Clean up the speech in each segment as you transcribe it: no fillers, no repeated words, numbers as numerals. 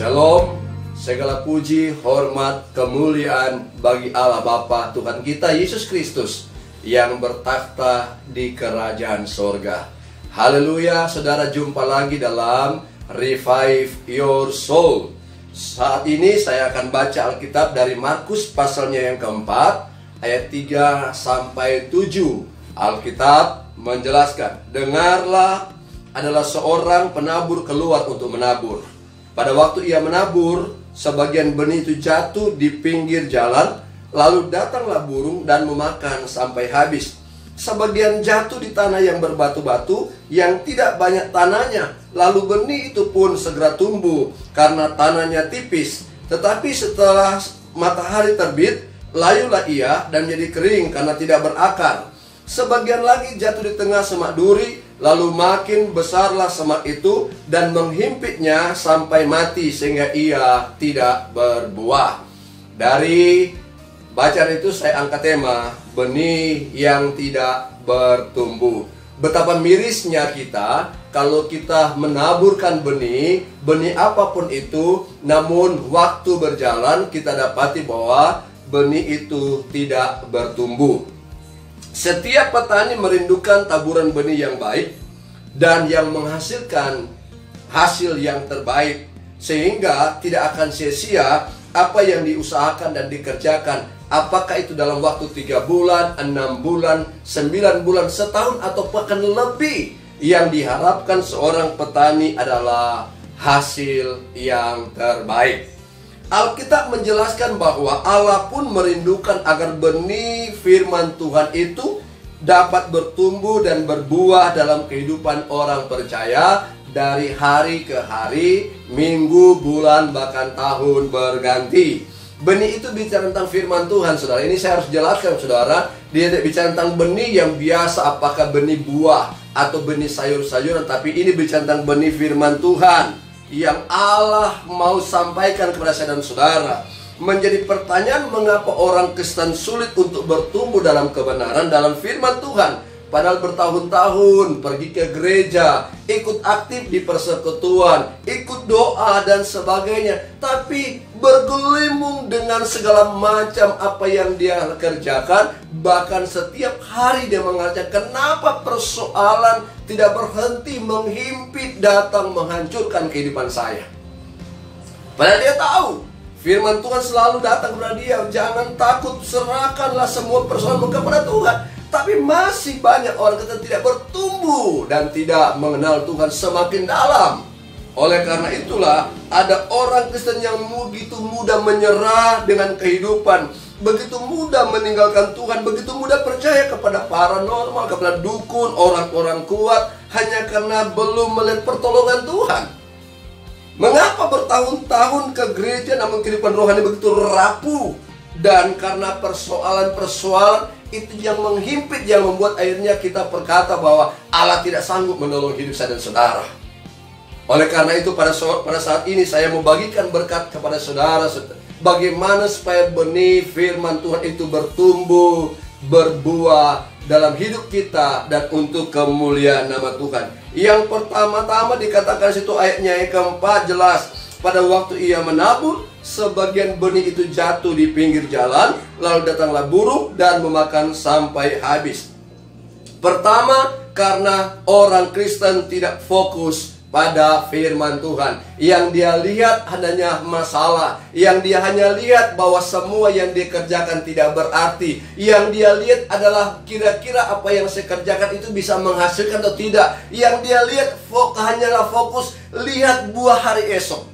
Shalom, segala puji, hormat, kemuliaan bagi Allah Bapa Tuhan kita Yesus Kristus yang bertakhta di kerajaan sorga. Haleluya, saudara, jumpa lagi dalam Revive Your Soul. Saat ini saya akan baca Alkitab dari Markus pasalnya yang keempat, ayat 3 sampai 7. Alkitab menjelaskan, dengarlah, adalah seorang penabur keluar untuk menabur. Pada waktu ia menabur, sebagian benih itu jatuh di pinggir jalan, lalu datanglah burung dan memakan sampai habis. Sebagian jatuh di tanah yang berbatu-batu, yang tidak banyak tanahnya, lalu benih itu pun segera tumbuh karena tanahnya tipis. Tetapi setelah matahari terbit, layulah ia dan menjadi kering karena tidak berakar. Sebagian lagi jatuh di tengah semak duri, lalu makin besarlah semak itu dan menghimpitnya sampai mati sehingga ia tidak berbuah. Dari bacaan itu saya angkat tema benih yang tidak bertumbuh. Betapa mirisnya kita kalau kita menaburkan benih apapun itu, namun waktu berjalan kita dapati bahwa benih itu tidak bertumbuh. Setiap petani merindukan taburan benih yang baik dan yang menghasilkan hasil yang terbaik, sehingga tidak akan sia-sia apa yang diusahakan dan dikerjakan, apakah itu dalam waktu 3 bulan, 6 bulan, 9 bulan, setahun atau bahkan lebih. Yang diharapkan seorang petani adalah hasil yang terbaik. Alkitab menjelaskan bahwa Allah pun merindukan agar benih firman Tuhan itu dapat bertumbuh dan berbuah dalam kehidupan orang percaya dari hari ke hari, minggu, bulan, bahkan tahun berganti. Benih itu bicara tentang firman Tuhan, saudara. Ini saya harus jelaskan, saudara. Dia tidak bicara tentang benih yang biasa, apakah benih buah atau benih sayur-sayuran, tapi ini bicara tentang benih firman Tuhan yang Allah mau sampaikan kepada saya dan saudara. Menjadi pertanyaan, mengapa orang Kristen sulit untuk bertumbuh dalam kebenaran dalam firman Tuhan, padahal bertahun-tahun pergi ke gereja, ikut aktif di persekutuan, ikut doa dan sebagainya, tapi bergelimung dengan segala macam apa yang dia kerjakan. Bahkan setiap hari dia mengatakan, kenapa persoalan tidak berhenti menghimpit, datang menghancurkan kehidupan saya. Padahal dia tahu firman Tuhan selalu datang kepada dia, jangan takut, serahkanlah semua persoalan kepada Tuhan. Tapi masih banyak orang kita tidak bertumbuh dan tidak mengenal Tuhan semakin dalam. Oleh karena itulah ada orang Kristen yang begitu mudah menyerah dengan kehidupan, begitu mudah meninggalkan Tuhan, begitu mudah percaya kepada paranormal, kepada dukun, orang-orang kuat, hanya karena belum melihat pertolongan Tuhan. Mengapa bertahun-tahun ke gereja namun kehidupan rohani begitu rapuh? Dan karena persoalan-persoalan itu yang menghimpit, yang membuat akhirnya kita berkata bahwa Allah tidak sanggup menolong hidup saya dan saudara. Oleh karena itu pada saat ini saya mau bagikan berkat kepada saudara, bagaimana supaya benih firman Tuhan itu bertumbuh, berbuah dalam hidup kita dan untuk kemuliaan nama Tuhan. Yang pertama-tama dikatakan situ ayatnya yang keempat jelas, pada waktu ia menabur, sebagian benih itu jatuh di pinggir jalan, lalu datanglah burung dan memakan sampai habis. Pertama, karena orang Kristen tidak fokus pada firman Tuhan. Yang dia lihat adanya masalah, yang dia hanya lihat bahwa semua yang dia kerjakan tidak berarti. Yang dia lihat adalah kira-kira apa yang saya kerjakan itu bisa menghasilkan atau tidak. Yang dia lihat hanyalah fokus lihat buah hari esok.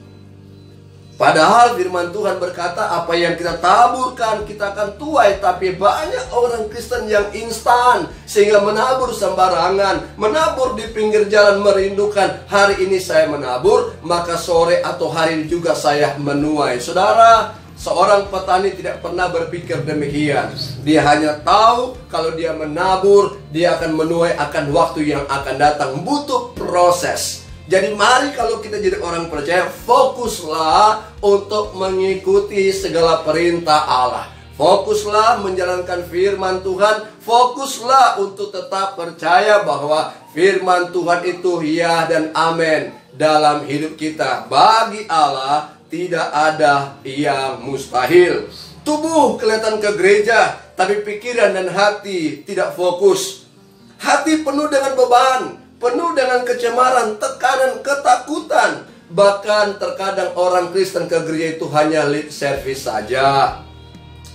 Padahal firman Tuhan berkata, apa yang kita taburkan kita akan tuai. Tapi banyak orang Kristen yang instan, sehingga menabur sembarangan, menabur di pinggir jalan, merindukan hari ini saya menabur, maka sore atau hari ini juga saya menuai. Saudara, seorang petani tidak pernah berpikir demikian. Dia hanya tahu kalau dia menabur, dia akan menuai akan waktu yang akan datang. Butuh proses. Jadi mari kalau kita jadi orang percaya, fokuslah untuk mengikuti segala perintah Allah. Fokuslah menjalankan firman Tuhan. Fokuslah untuk tetap percaya bahwa firman Tuhan itu ya dan amin dalam hidup kita. Bagi Allah, tidak ada yang mustahil. Tubuh kelihatan ke gereja, tapi pikiran dan hati tidak fokus. Hati penuh dengan beban, penuh dengan kecemaran, tekanan, ketakutan. Bahkan terkadang orang Kristen ke gereja itu hanya lip service saja,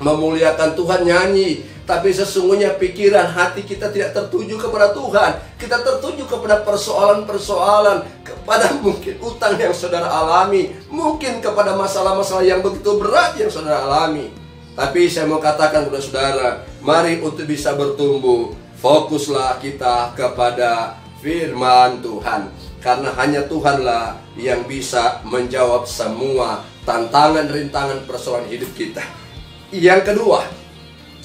memuliakan Tuhan, nyanyi, tapi sesungguhnya pikiran hati kita tidak tertuju kepada Tuhan. Kita tertuju kepada persoalan-persoalan, kepada mungkin utang yang saudara alami, mungkin kepada masalah-masalah yang begitu berat yang saudara alami. Tapi saya mau katakan kepada saudara, mari untuk bisa bertumbuh, fokuslah kita kepada firman Tuhan. Karena hanya Tuhanlah yang bisa menjawab semua tantangan, rintangan, persoalan hidup kita. Yang kedua,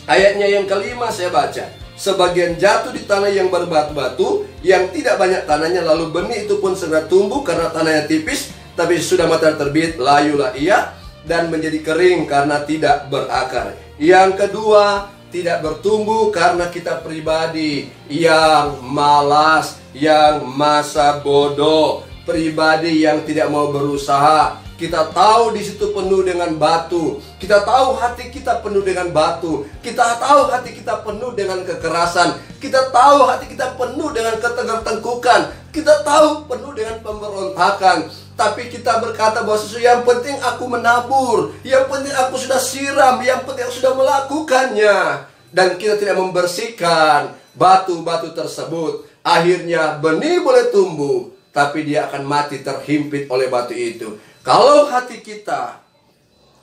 ayatnya yang kelima saya baca. Sebagian jatuh di tanah yang berbatu-batu, yang tidak banyak tanahnya, lalu benih itu pun segera tumbuh karena tanahnya tipis. Tapi sudah matahari terbit, layulah ia, dan menjadi kering karena tidak berakar. Yang kedua, tidak bertumbuh karena kita pribadi yang malas, yang masa bodoh, pribadi yang tidak mau berusaha. Kita tahu di situ penuh dengan batu. Kita tahu hati kita penuh dengan batu. Kita tahu hati kita penuh dengan kekerasan. Kita tahu hati kita penuh dengan ketertengkukan. Kita tahu penuh dengan pemberontakan. Tapi kita berkata bahwa yang penting aku menabur, yang penting aku sudah siram, yang penting aku sudah melakukannya. Dan kita tidak membersihkan batu-batu tersebut. Akhirnya benih boleh tumbuh, tapi dia akan mati terhimpit oleh batu itu. Kalau hati kita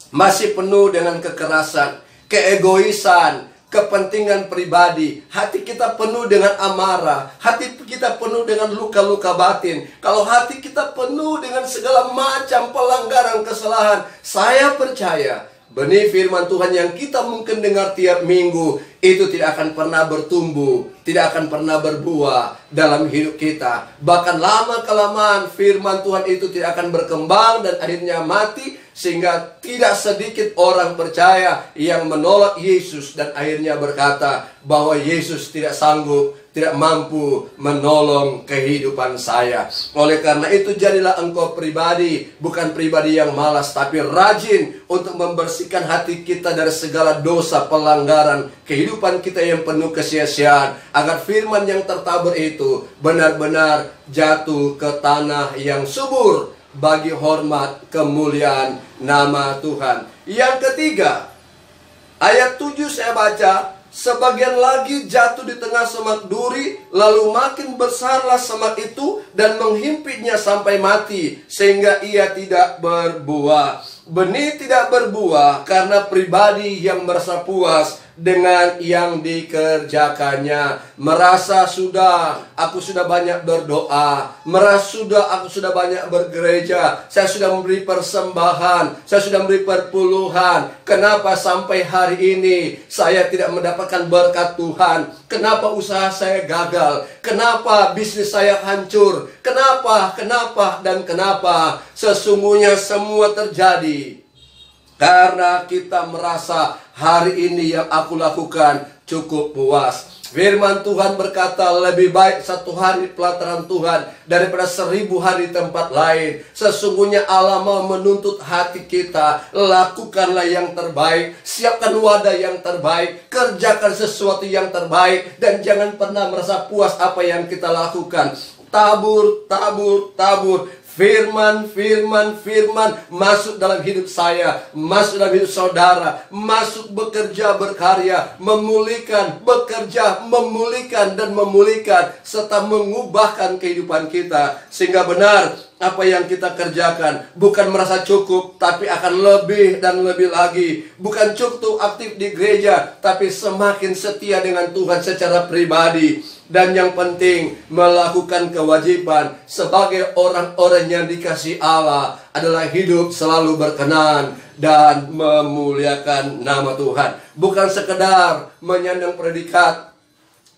masih penuh dengan kekerasan, keegoisan, kepentingan pribadi, hati kita penuh dengan amarah, hati kita penuh dengan luka-luka batin, kalau hati kita penuh dengan segala macam pelanggaran, kesalahan, saya percaya benih firman Tuhan yang kita mungkin dengar tiap minggu itu tidak akan pernah bertumbuh, tidak akan pernah berbuah dalam hidup kita. Bahkan lama-kelamaan firman Tuhan itu tidak akan berkembang dan akhirnya mati, sehingga tidak sedikit orang percaya yang menolak Yesus dan akhirnya berkata bahwa Yesus tidak sanggup, tidak mampu menolong kehidupan saya. Oleh karena itu jadilah engkau pribadi, bukan pribadi yang malas, tapi rajin untuk membersihkan hati kita dari segala dosa, pelanggaran, kehidupan kita yang penuh kesia-siaan, agar firman yang tertabur itu benar-benar jatuh ke tanah yang subur bagi hormat kemuliaan nama Tuhan. Yang ketiga, ayat 7 saya baca, sebagian lagi jatuh di tengah semak duri, lalu makin besarlah semak itu dan menghimpitnya sampai mati, sehingga ia tidak berbuah. Benih tidak berbuah karena pribadi yang merasa puas dengan yang dikerjakannya, merasa aku sudah banyak berdoa, merasa aku sudah banyak bergereja, saya sudah memberi persembahan, saya sudah memberi perpuluhan, kenapa sampai hari ini saya tidak mendapatkan berkat Tuhan? Kenapa usaha saya gagal? Kenapa bisnis saya hancur? Kenapa dan kenapa? Sesungguhnya semua terjadi karena kita merasa hari ini yang aku lakukan cukup puas. Firman Tuhan berkata, lebih baik 1 hari pelataran Tuhan daripada 1000 hari tempat lain. Sesungguhnya Allah mau menuntut hati kita. Lakukanlah yang terbaik, siapkan wadah yang terbaik, kerjakan sesuatu yang terbaik, dan jangan pernah merasa puas apa yang kita lakukan. Tabur, tabur, tabur. Firman masuk dalam hidup saya, masuk dalam hidup saudara, masuk bekerja, berkarya, memulihkan, bekerja, memulihkan dan memulihkan, serta mengubahkan kehidupan kita. Sehingga benar apa yang kita kerjakan bukan merasa cukup, tapi akan lebih dan lebih lagi. Bukan cukup aktif di gereja, tapi semakin setia dengan Tuhan secara pribadi. Dan yang penting, melakukan kewajiban sebagai orang-orang yang dikasihi Allah adalah hidup selalu berkenan dan memuliakan nama Tuhan. Bukan sekedar menyandang predikat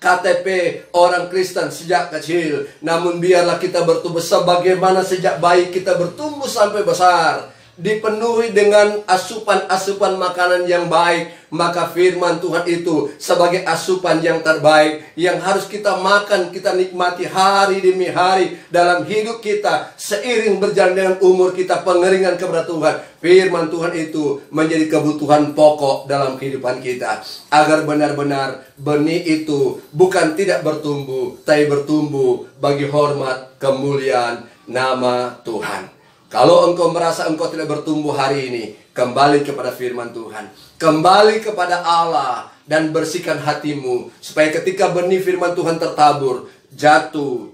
KTP orang Kristen sejak kecil, namun biarlah kita bertumbuh sebagaimana sejak bayi kita bertumbuh sampai besar. dipenuhi dengan asupan-asupan makanan yang baik, maka firman Tuhan itu sebagai asupan yang terbaik yang harus kita makan, kita nikmati hari demi hari dalam hidup kita. Seiring berjalan dengan umur kita, pengeringan kepada Tuhan, firman Tuhan itu menjadi kebutuhan pokok dalam kehidupan kita, agar benar-benar benih itu bukan tidak bertumbuh, tapi bertumbuh bagi hormat kemuliaan nama Tuhan. Kalau engkau merasa engkau tidak bertumbuh hari ini, kembali kepada firman Tuhan, kembali kepada Allah, dan bersihkan hatimu, supaya ketika benih firman Tuhan tertabur, jatuh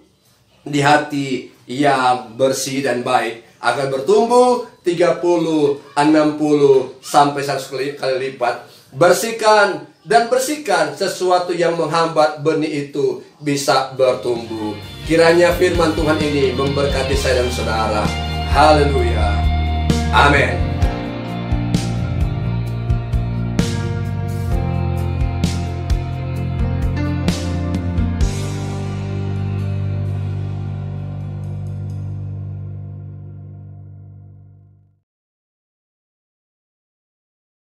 di hati yang bersih dan baik, akan bertumbuh 30, 60, sampai 100 kali lipat. Bersihkan dan bersihkan sesuatu yang menghambat benih itu bisa bertumbuh. Kiranya firman Tuhan ini memberkati saya dan saudara. Haleluya. Amin.